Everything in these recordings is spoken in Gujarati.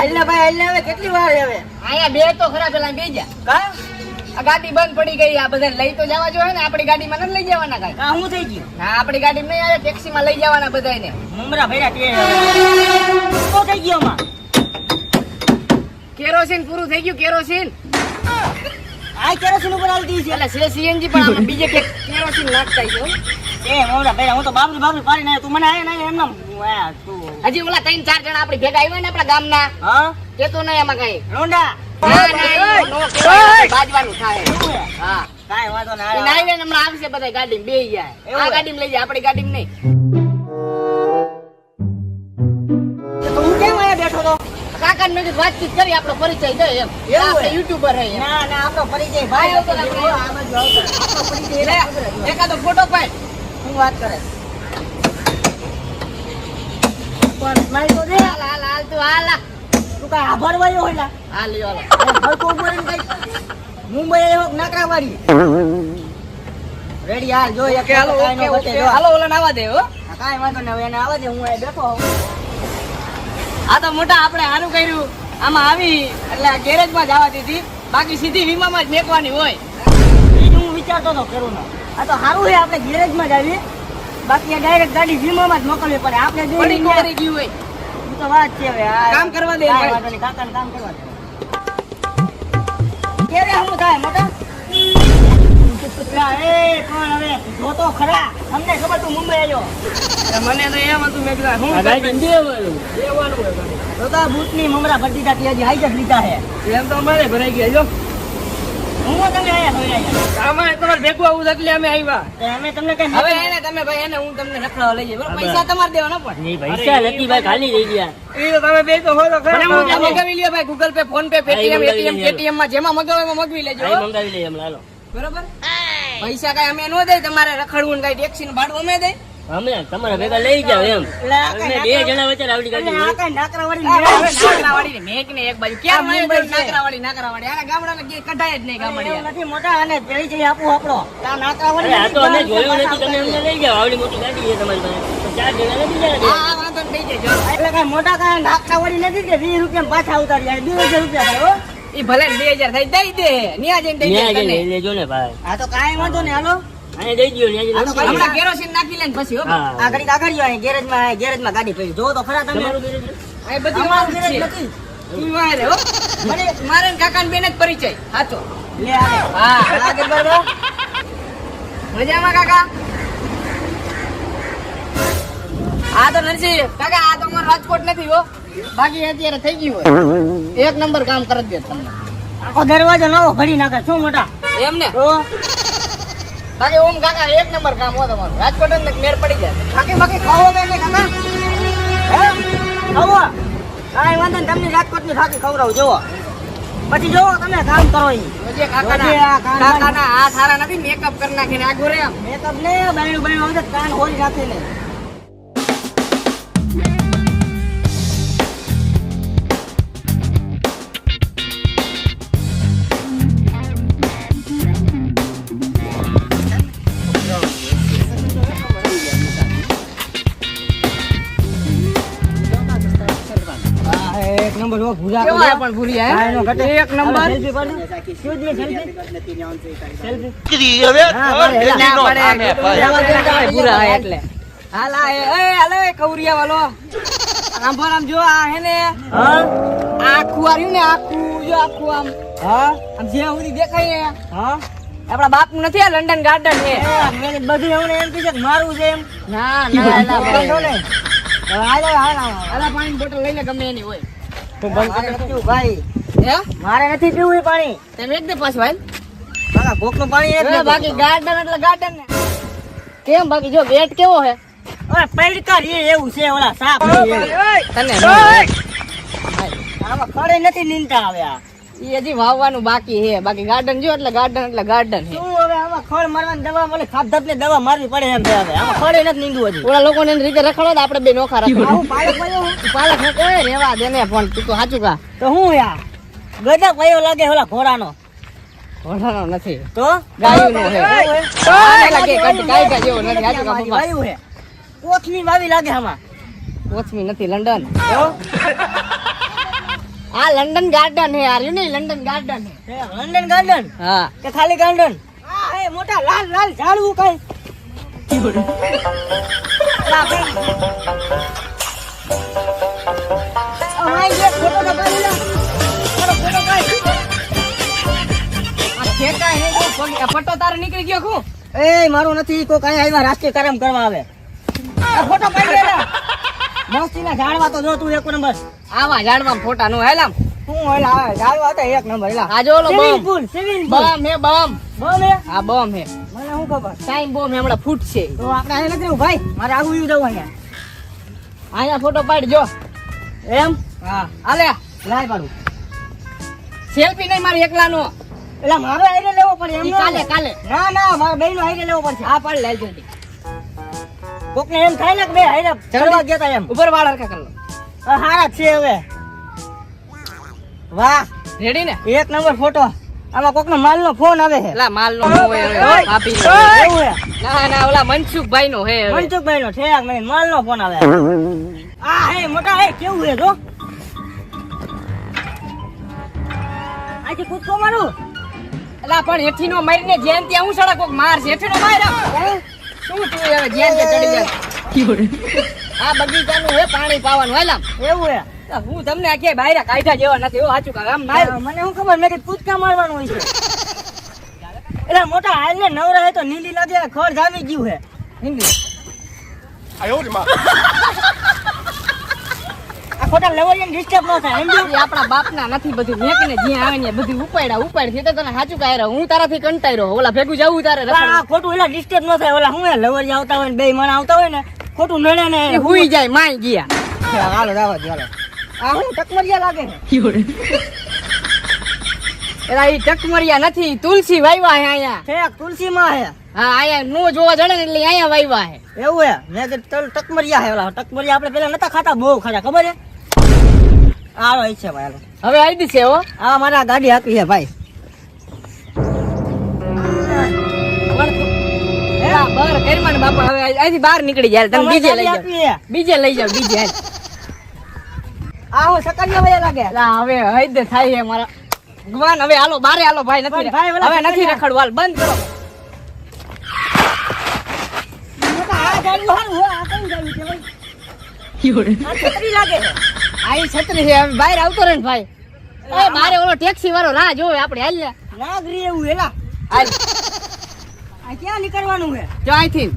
હાલને ભાઈ હાલને હવે કેટલી વાર હવે અહીંયા બે તો ખરા પેલા બે જા કા આ ગાડી બંધ પડી ગઈ આ બધા લઈ તો જવા જોઈએ ને આપણી ગાડીમાં નથી લઈ જવાના કાંઈ કા હું થઈ ગયું હા આપણી ગાડીમાં નહીં આવે ટેક્સીમાં લઈ જવાના બધાને મમરા ભર્યા તે શું થઈ ગયો માં કેરોસીન પૂરું થઈ ગયું કેરોસીન આ કેરોસીન ઉપર આલી દી છે એટલે છે સીએનજી પણ આમાં બીજે કે કેરોસીન નાખતા છે એ મમરા ભર્યા હું તો બાબરી પાડી ના તું મને આય ના એમ તું હજી ઓલા 3-4 જણા આપણી ભેગા આવ્યા ને આપણા ગામના હા કેતો નહીં એમાં કઈ રોંડા બાજવાનું થાય હા કાઈ વાંધો ના નાઈવે હમણાં આવશે બધા ગાડીમાં બે જાય આ ગાડીમાં લઈ જાય આપણી ગાડીમાં નહીં તું કેમ આયા બેઠો તો કાકા ને મેં વાતચીત કરી આપણો પરિચય દે એમ આપણે યુટ્યુબર હે ના ના આપણો પરિચય ભાઈ આ બાજુ આવતો આપણો પરિચય લે એકાદો ફોટો પાડ હું વાત કરે પણ મારી તો દે હાલ હાલ હાલ તું હાલ તું કાઈ આભાર વાયો હોય ના હાલ લ્યો હવે તો ઉપર ને કઈ મુંબઈ આવ્યો નાકરાવાડી રેડી હાલ જો એક હાલો ઓકે ઓકે હાલો ઓલા નાવા દે હો કાઈ વાંધો ન હવે એને આવા દે હું અહીં બેઠો હું આ તો મોટા આપણે સારું કર્યું આમાં આવી એટલે ગેરેજમાં જવા દીધી બાકી સીધી વીમામાં જ મેકવાની હોય હું વિચારતો તો કરું ના આ તો સારું છે આપણે ગેરેજમાં જ આવી બાકી આ ડાયરેક્ટ ગાડી વીમામાં જ મોકલવી પડે આપણે જે પડી કરી ગયું હોય ઈ તો વાત છે હવે આ કામ કરવા દે કાંઈ વાંધો નહીં કાકાને કામ કરવા દે કેરે હું થાય મોટા એ કોણ હવે જો તો ખરા અમને ખબર તું મુંબઈ આવ્યો મને તો એમ હતું મેં કીધું હું તો તો બૂટની મમરા ભરી દીધા તે હજી હાઈ જ લીધા છે એમ તો અમારે ભરાઈ ગયા જો હું તમે આયા હવે આયા આમાં તમારે ભેગું આવું એટલે અમે આવ્યા તો અમે તમને કઈ હવે એને તમે ભાઈ એને હું તમને રખડાવા લઈ જઈએ પૈસા તમારે દેવાના પણ નહીં પૈસા નથી ભાઈ ખાલી રહી ગયા એ તો તમે બે તો હોય તો મગાવી લ્યો ભાઈ Google pay phone pay Paytm ATM KTM માં જેમાં મગાવે એમાં મગવી લેજો મંગાવી લઈએ હમણાં બરોબર પૈસા કઈ અમે નો દે તમારે રખડવું ને કઈ ટેક્સી નું ભાડું અમે દે અમે તમારા ભેગા લઈ જાવ એમ અમે બે જણા વચ્ચે આવડી ગાડી નાકરાવાડી ને મેક ને એક બાજુ ક્યાં નાકરાવાડી આના ગામડાને કઢાય જ નહીં ગામડી નથી મોટા અને પેલી જઈ આપું આપણો નાકરાવાડી આ તો અમે જોયું નથી તમે અમને લઈ જાવ આવડી મોટી ગાડી છે તમારી પાસે ચાર જણા નથી જરા હા વાંધો નહીં થઈ જાય એટલે કઈ મોટા કઈ નાકરાવાડી નથી કે 20 રૂપિયા પાછા ઉતારી જાય 2000 રૂપિયા થાય હો ઈ ભલે 2000 થઈ દઈ દે ન્યા જઈને દઈ દે લઈ લેજો ને ભાઈ આ તો કાઈ વાંધો નહીં હાલો આને દઈ દયો ને હમણાં કેરોસીન નાખી લે ને પછી હો આગળ અહીં ગેરેજમાં ગાડી પડી જો તો ખરા તમે આ બધી અમારું વાત ગેરેજ છે નથી ઈ વારે હો મને મારે ને કાકા ને બેન જ પરિચય હાચો લે આ હા આગળ બરાબર મજામાં કાકા આ તો નરસિંહ કાકા આ તો અમારો રાજકોટ નથી હો બાકી અત્યારે થઈ ગયું હોય એક નંબર કામ કરી દે તમને આખો દરવાજો નવો ભરી નાખે શું મોટા એમ ને તો બાકી ઓમ કાકા એક નંબર કામ હો તમારું રાજકોટ ને મેર પડી જાય બાકી ખાવો કે નહીં કાકા હે ખાવો કાંઈ વાંધો નહીં તમને રાજકોટની થાકી ખવડાવું જોવો પછી જોવો તમે કામ કરો ઈ વજે કાકાના આ સારા નથી મેકઅપ કરી નાખીને આગો રે આમ મેકઅપ ને બાયણું બાયણું આવશે કાન હોરી રાખી ને એક નંબર હો ભૂરા કેવા પણ ભૂરી હે એક નંબર સેલ્ફી પાડ શું દે સેલ્ફી ભૂરા એટલે હાલ હાલ કૌરિયા વાલો આંભર આમ જો આ હે ને હા આખું આર્યું ને આખું જો આખું આમ હા આમ જ્યાં સુધી દેખાય ને હા આપડા બાપ નું નથી આ લંડન ગાર્ડન છે બધું એમને એમ કીધું કે મારું છે એમ ના પાણી બોટલ લઈ લે ગમે એની હોય ભાઈ હે મારે નથી પીવું એ પાણી તમે એક દે પાછું હાલ કાકા ભોકનું પાણી એક બાકી ગાર્ડન એટલે ગાર્ડન ને કેમ બાકી જો વેટ કેવો હે ઓય પૈડકા એ એવું છે ઓલા સાપ તને આમાં ખડે નથી નીંદતા આવે આ ઈ હજી વાવવાનું બાકી હે બાકી ગાર્ડન જો એટલે ગાર્ડન હે શું હવે આમાં ખડ મારવાની દવા મળે ખાધપ ને દવા મારવી પડે એમ છે હવે આમાં ખડે નથી નીંદવું હજી ઓલા લોકો ને રીતે રખડો તો આપણે બે નોખા રાખો આવું પાલક પાયો પાલક ને કહે રેવા દે ને પણ તું તો સાચું કા તો હું યાર ગધા પાયો લાગે ઓલા ઘોડાનો ઘોડાનો નથી તો ગાયું નો હે લાગે કાઈ જેવો નથી સાચું કા પપ્પા વાયુ હે કોથમી વાવી લાગે આમાં કોથમી નથી લંડન આ લંડન ગાર્ડન હે યાર, નહીં લંડન ગાર્ડન હે. લંડન ગાર્ડન હા કે ખાલી ગાર્ડન? હા એ મોટા લાલ લાલ ઝાડવું કઈ. લા ભાઈ. અમાય જે ફોટો તો પાડી લે. મારો ફોટો કાઢ. આ ઠેકા હે જો પટ્ટો તારો નીકળી ગયો ખું. એ મારું નથી, કોઈ કઈ આવ્યા રાષ્ટ્રીય કાર્યક્રમ કરવા આવે. આ ફોટો પાડી લે. મસ્તીના ઝાડવા તો જો તું એક નંબર. આવા ઝાડમાં ફોટા નો હેલામ. હું ઓલા આવે ઝાડવા તો એક નંબર. એલા આ જો ઓલો સ્વિમિંગ બમ પૂલ, સ્વિમિંગ પૂલ. બમ હે બમ. બમ હે? આ બમ હે. મને શું ખબર. ટાઈમ બોમ હમણાં ફૂટશે. તો આપણે અહીં નથી રહેવું ભાઈ, મારે આગું ઈ જવું અહીંયા. અહીંયા ફોટો પાડી જો. એમ? હા આલે લાય પાડું. સેલ્ફી નહીં મારે એકલાનો. એટલે મારો આઈડિયા લેવો પડે એમ ઈ ન કાલે હોય. કાલે ના ના મારા બેન નો આઈડિયા લેવો પડશે. આ પાડી લેજો જલ્દી. કોકને એમ થાય ને કે બે આઈડિયા ચડવા ગયા તા એમ. ઉપર વાળ હરખા કર લો. હારા જ છે હવે. વાહ રેડી ને? એક નંબર ફોટો. આમાં કોકનો માલનો ફોન આવે છે. એલા માલ નો હોય ઓય, ભાભી ઓય, એવું હે. ના ના ઓલા મનસુખભાઈ નો હે હવે. મનસુખભાઈ નો ઠેક મને માલનો ફોન આવે. આ હે મોટા હે કેવું હે જો. આથી કૂદકો મારું. એલા પણ હેઠી નો મારીને જેમ ત્યાં હું સડક કોક માર છે. હેઠી નો માર શું તું હવે જેમ તે ચડી જાય. આ બગીચાનું હે પાણી પાવાનું હેલામ. એવું હે. હું તમને આખી બાયરા કાઢ્યા જેવા નથી. સાચું કામ આમ માર. મને શું ખબર, મેં કીધું કૂદકા મારવાનું હોય છે. એટલે મોટા હાલ ને નવરા હે તો નીલી લાગે ખડ જામી ગયું હે. હિન્દી આ ખોટા લેવલિયન ડિસ્ટર્બ ન થાય સમજો. ઈ આપણા બાપના નથી બધું મેકીને જ્યાં આવે ને બધું ઉપાડ છે. તો તને સાચું કાય રહ્યો હું તારાથી કંટાઈ રહ્યો. ઓલા ભેગું જવું તારે પણ આ ખોટું એટલે ડિસ્ટર્બ ન થાય. ઓલા હું હે લવરિયા આવતા હોય ને બે માણસ આવતા હોય ને ખોટું નડે ને એ હુઈ જાય માઈ ગયા. હાલો જાવા દે હાલો. આ હું ટકમરિયા લાગે છે. એલા ઈ ટકમરિયા નથી, તુલસી વાયવા હે અહીંયા. ઠેક તુલસી માં હે. હા અહીંયા નો જોવા જડે ને એટલે અહીંયા વાયવા હે. એવું હે. મેં કીધું ટકમરિયા હે. ઓલા ટકમરિયા આપણે પેલા નતા ખાતા, બહુ ખાતા ખબર હે. હાલો ઈ છે ભાઈ હાલો. હવે આવી દીશે હો. આ મારા ગાડી હાકી છે ભાઈ. એલા બહાર ઘરમાં ને બાપા હવે અહીંથી બહાર નીકળી જાય. તમે બીજે લઈ જાવ, હાકી હે. બીજે લઈ જાવ બીજે હાલ. આ હું સકરિયા વયા લાગે. એલા હવે હૈદ થાય હે મારા ભગવાન. હવે હાલો બારે હાલો ભાઈ. નથી પણ ભાઈ, ઓલા હવે નથી સકરિયા. રખડવું. હાલ બંધ કરો. મોટા આ ગાડી હારું હો. આ કયું ગાડી છે ભાઈ? આ છત્રી લાગે છે. આ ઈ છત્રી છે. હવે બહાર આવતો રહે ને ભાઈ. એ મારે ઓલો ટેક્સી વાળો રાહ જોવે આપણે. હાલ ને નાગરી એવું એલા. હાલ આ ક્યાં નીકળવાનું હે? જો અહીંથી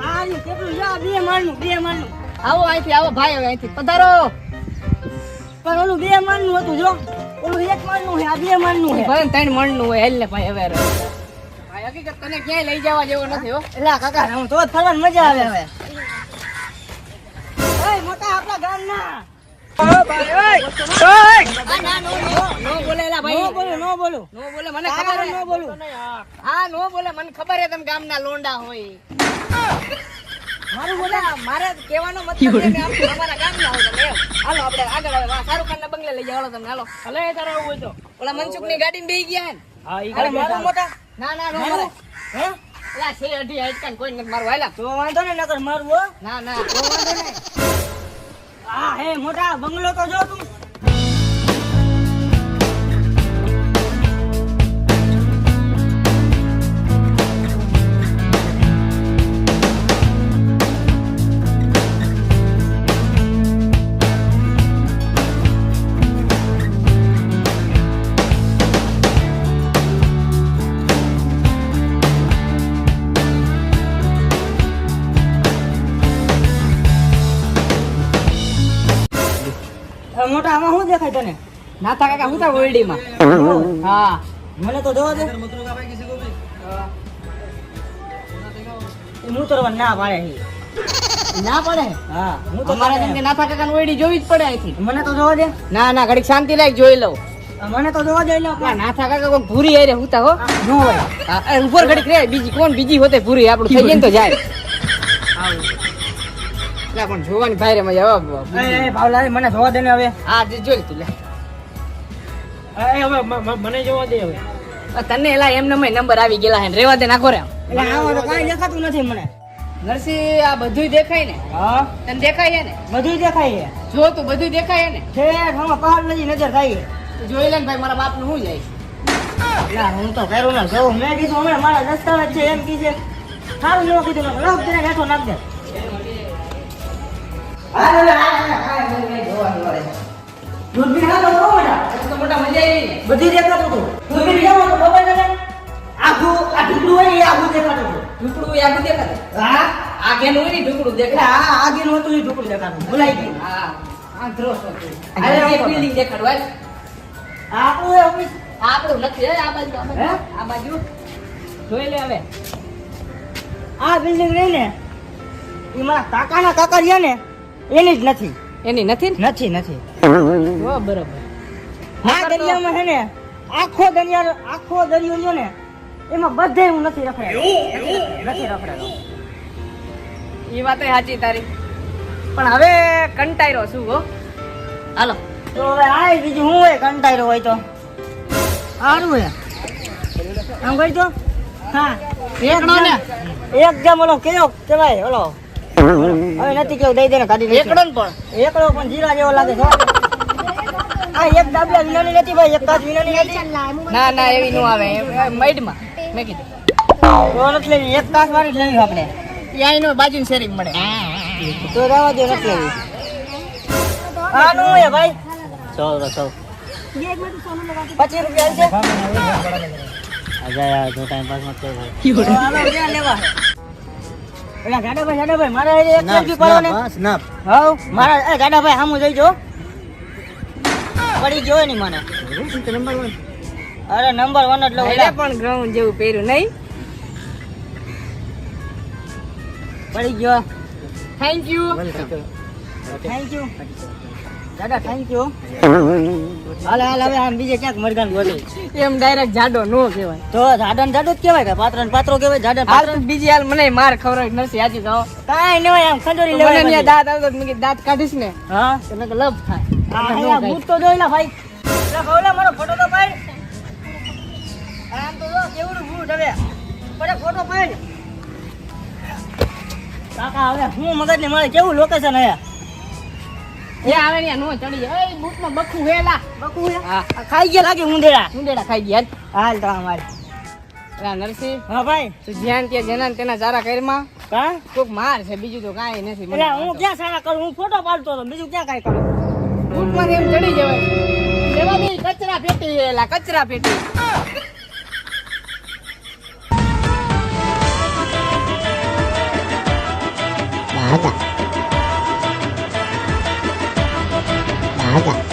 આ ની કેટલું જા બે માળનું, બે માળનું. આવો અહીંથી આવો ભાઈ. હવે અહીંથી પધારો. પણ ઓલું બે માળનું હતું જો. ઓલું એક માળનું હે, આ બે માળનું હે. ભલે 3 મણનું હોય. હાલ ને ભાઈ હવે ભાઈ હકીકત તને ક્યાંય લઈ જવા જેવો નથી હો. એલા કાકા હું તો જ ફરવાની મજા આવે હવે. એય મોટા આપણા ગામના. ઓ ભાઈ ઓય. આ ના નો બોલે એલા ભાઈ. નો બોલું, નો બોલું. નો બોલે મને ખબર તારે હે. નો બોલું. હા નો બોલે મને ખબર હે તમે ગામના લોંડા હોય. મારું બોલે. મારે કહેવાનો મતલબ છે કે આપણે અમારા ગામના હોય તમે એમ. હાલો આપણે આગળ હવે શાહરુખ ખાનના બંગલે લઈ જાવ. હાલો તમને હાલો. ભલે તારે આવું હોય તો. ઓલા મનસુખની ગાડીમાં બેહી ગયા હે ને. હા ઈ અરે મારું મોટા. ના ના નો મારું. મારે. હે? એલા છે અઢી હાઈટકાન કોઈ નથી મારવા. હાલા તો વાંધો ને નકર મારું હો. ના ના તો વાંધો નહીં. આ હે મોટા બંગલો તો જો તું. મોટા આમાં શું દેખાય તને? નાથા કાકા હું તા ઓરડીમાં. હા મને તો જોવા દે. હું તો ના પાડે છે. ના પડે. હા હું તો અમારા જેમ કે નાથા કાકાની ઓરડી જોવી જ પડે અહીંથી. મને તો જોવા દે. ના ના ઘડીક શાંતિ લાગ જોઈ લઉં. મને તો જોવા દે. ના નાથા કાકા કોણ ભૂરી હારે હુતા હો. નો હોય. હા, એ ઉપર ઘડીક રે. બીજી કોણ બીજી હોતે ભૂરી આપણું થઈ જાય ને તો જાય. ના પણ જોવાની ભાઈ રે મજા આવે. એ ભાવલા મને જોવા દે ને હવે. હા જોઈ તું લે. હવે મને જોવા દે હવે. તને એલા એમ નંબર આવી ગયેલા હે રેવા દે નાખો રે. એટલે આમાં તો કાંઈ દેખાતું નથી મને. નરસિંહ આ બધું દેખાય ને? હા તને દેખાય છે ને? બધું દેખાય છે જો તું બધું દેખાય છે ને? ઠેઠ આમાં પહાડ લગી નજર થાય છે. તું જોઈ લે ને ભાઈ મારા બાપનું શું જાય. ના હું તો કરું ના જોઉં. મેં કીધું હમણાં મારા દસ્તાવેજ છે એમ કીધે સારું ન કીધું લખ તેને હેઠો નાખ દે. દૂરબીન હાલો બહુ મોટા. તો મોટા મજા આવી ને? બધી દેખાતું હતું. દૂરબીન લેવો તો મોબાઈલ લઈને આખું આ ઢીકડું હોય ને એ આખું દેખાતું હતું. ઢુકડું યાદ દેખાતું? હા આગેનું હોય ને ઢુકડું એટલે દેખાય. આ આગેનું હતું એ ઢોકળું દેખાતું. ભૂલાઈ ગયું. હા આંધળો છો તું. અરે અરે હું બિલ્ડિંગ દેખાડવા આ આપણું એ ઓફિસ. આપણું નથી હે, આ બાજુ હે? આ બાજુ જોઈ લે હવે. આ બિલ્ડિંગ રહી ને એ મારા કાકાના કાકા રહ્યા ને એની જ નથી. એની નથી ને? નથી નથી. હો બરોબર. આ દરિયામાં છે ને આખો દરિયો રહ્યો ને એમાં બધે હું નથી રખડેલો. નથી રખડેલો. એ વાત સાચી તારી, પણ હવે કંટાળ્યો છું હો. હાલો તો હવે આ બીજું હું હોય કંટાળ્યો હોય તો સારું હોય આમ કરી દો. હા એકડો ને? એક જેમ ઓલો કેવો કેવાય ઓલો હવે નથી કેવું દઈ દે કાઢી એકડો ને પણ એકડો પણ જીરા જેવો લાગે છે. આ એક દાબલા વિનાની નથી ભાઈ, એક કાચ વિનાની નથી. ના ના એવી નો આવે મઈડમાં મેં કીધું તો નથી લેવી, એક કાચ વાળી જ લેવી આપણે. ત્યાં એનો બાજુની શેરી મળે. તો રહેવા દો, નથી લેવી. હા નું હે ભાઈ 100 ₹25 છે. અજા જો ટાઈમ પાસ મત કરો. હાલો ક્યાં લેવા? એલા ગાડાભાઈ મારે એક સેલ્ફી પાડો ને. સ્નેપ હાઉ મારા એ ગાડાભાઈ સામું જોઈ જો. પડી ગયો ની મને. નંબર 1. અરે નંબર 1 જ લઉં. એટલે પણ ગ્રાઉન્ડ જેવું પહેર્યું નહીં. પડી ગયો. Thank you. થેન્ક યુ દાદા, થેન્ક યુ. હાલે હવે આમ બીજે ક્યાંક મરગાન ગોતી. એમ ડાયરેક્ટ જાડો નો કહેવાય. તો જાડન જાડો જ કહેવાય કે પાત્રન પાત્રો કહેવાય. જાડન હાલ પાત્ર તું બીજી હાલ મને માર ખવડાવી નથી સાચી તો. કાઈ ન હોય આમ ખંડોરી મને લેવાય. ત્યાં દાંત આવતો તો મેં કીધું દાંત કાઢીશ ને હા તો મેં કીધું લપ થાય. આ હે બૂટ તો જોઈ લે ભાઈ. લે ખવલા મારો ફોટો તો પાડ. આમ તો જો કેવડું બૂટ હવે. પડે ફોટો પાડ. કાકા હવે હું મગજને મારે કેવું લોકેશન હે. એ આવે ને નો ચડી જાય. એ બૂટમાં બખું હેલા. બકુ હે. હા આ ખાઈ ગયા લાગે ઉંદેડા. ઉંદેડા ખાઈ ગયા. હાલ તો અમારે. આ નરસિંહ હા ભાઈ. તું જ્યાં ત્યાં જેના ને તેના ચારા કરમાં કા કોક માર છે, બીજું તો કાંઈ નથી. એટલે હું ક્યાં સારા કરું? હું ફોટો પાડતો હતો, બીજું ક્યાં કાંઈ કરું? બૂટમાં એમ ચડી જવાય. લેવા દે કચરા પેટી એલા કચરા પેટી. દાદા